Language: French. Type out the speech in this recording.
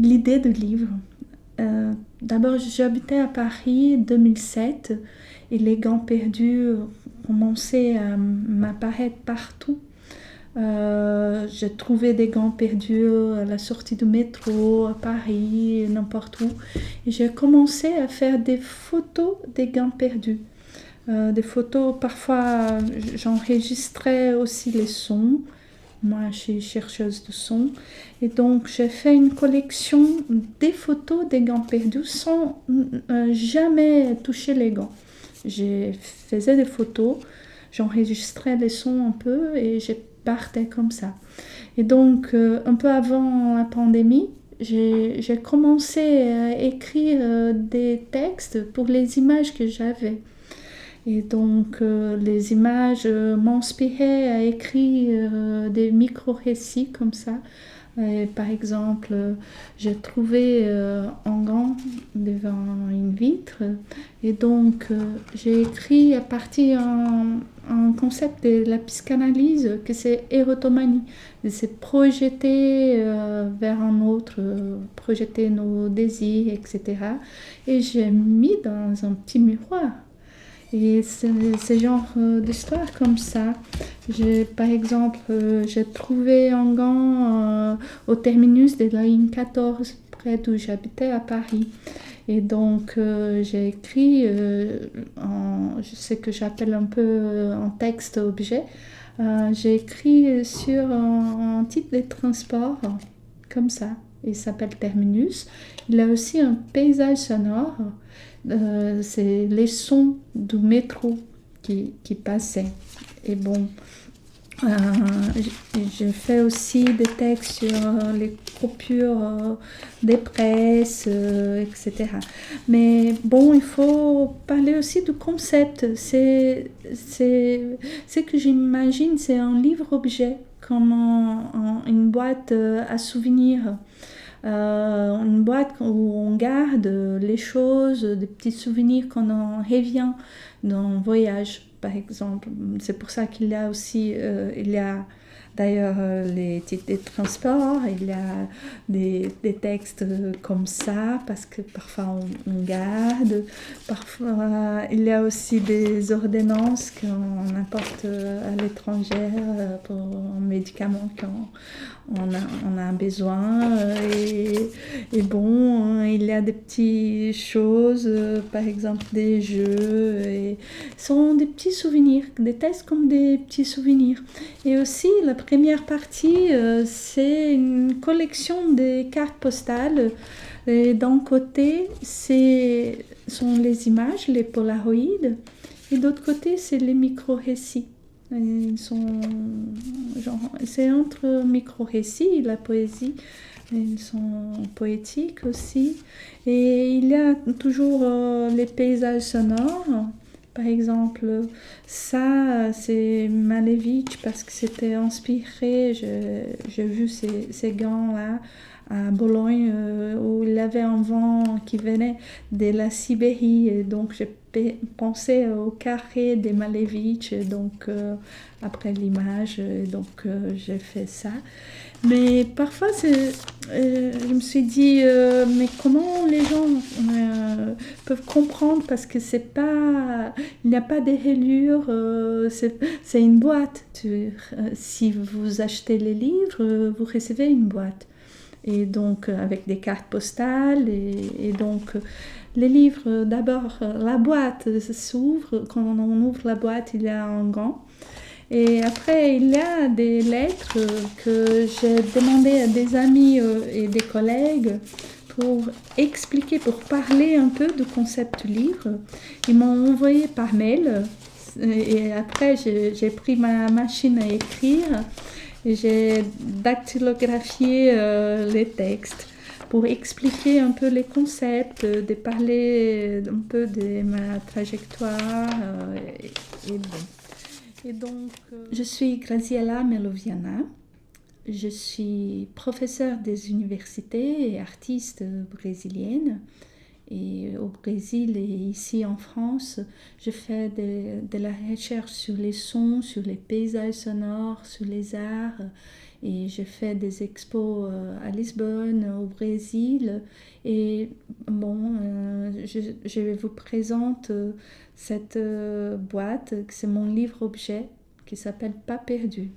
l'idée du livre. D'abord, j'habitais à Paris en 2007 et les gants perdus commençaient à m'apparaître partout. J'ai trouvé des gants perdus à la sortie du métro, à Paris, n'importe où. Et j'ai commencé à faire des photos des gants perdus. Des photos, parfois j'enregistrais aussi les sons. Moi, je suis chercheuse de sons. Et donc, j'ai fait une collection des photos des gants perdus sans jamais toucher les gants. Je faisais des photos, j'enregistrais les sons un peu et je partais comme ça. Et donc, un peu avant la pandémie, j'ai commencé à écrire des textes pour les images que j'avais. Et donc, les images m'inspiraient à écrire des micro-récits comme ça. Et par exemple, j'ai trouvé un gant devant une vitre. Et donc, j'ai écrit à partir un concept de la psychanalyse que c'est érotomanie. C'est projeter vers un autre, projeter nos désirs, etc. Et j'ai mis dans un petit miroir. Et c'est genre d'histoire comme ça. Par exemple, j'ai trouvé un gant au terminus de la ligne 14, près d'où j'habitais à Paris. Et donc, j'ai écrit ce que j'appelle un peu un texte-objet. J'ai écrit sur un type de transport, comme ça. Il s'appelle Terminus. Il a aussi un paysage sonore. C'est les sons du métro qui passaient. Et bon, j'ai fait aussi des textes sur les coupures des presses, etc. Mais bon, il faut parler aussi du concept. Ce que j'imagine, c'est un livre-objet, comme une boîte à souvenirs. Une boîte où on garde les choses, des petits souvenirs quand on revient d'un voyage, par exemple. C'est pour ça qu'il y a aussi, il y a d'ailleurs les titres de transport, il y a des textes comme ça, parce que parfois on garde, parfois il y a aussi des ordonnances qu'on apporte à l'étranger pour un médicament on a besoin. Et bon, il y a des petites choses, par exemple des jeux, et ce sont des petits souvenirs, des tests comme des petits souvenirs. Et aussi, la première partie, c'est une collection de cartes postales. Et d'un côté, sont les images, les polaroïdes, et d'autre côté, c'est les micro-récits. C'est entre micro-récits et la poésie. Ils sont poétiques aussi. Et il y a toujours les paysages sonores. Par exemple, ça, c'est Malevich parce que c'était inspiré. J'ai vu ces gants-là à Bologne où il y avait un vent qui venait de la Sibérie. Et donc, j'ai pensé au carré des Malevich. Donc, après l'image, donc j'ai fait ça. Mais parfois, je me suis dit, mais comment les gens peuvent comprendre parce que il n'y a pas de rayures, c'est une boîte. Si vous achetez les livres, vous recevez une boîte. Et donc, avec des cartes postales. Et donc, les livres, d'abord, la boîte s'ouvre. Quand on ouvre la boîte, il y a un gant. Et après, il y a des lettres que j'ai demandé à des amis et des collègues pour expliquer, pour parler un peu du concept du livre. Ils m'ont envoyé par mail. Et après, j'ai pris ma machine à écrire et j'ai dactylographié les textes pour expliquer un peu les concepts, de parler un peu de ma trajectoire. Et bon. Et donc, je suis Graziella Meloviana. Je suis professeure des universités et artiste brésilienne. Et au Brésil et ici en France, je fais de la recherche sur les sons, sur les paysages sonores, sur les arts Et j'ai fait des expos à Lisbonne, au Brésil. Et bon, je vous présente cette boîte, c'est mon livre-objet qui s'appelle Pas perdu.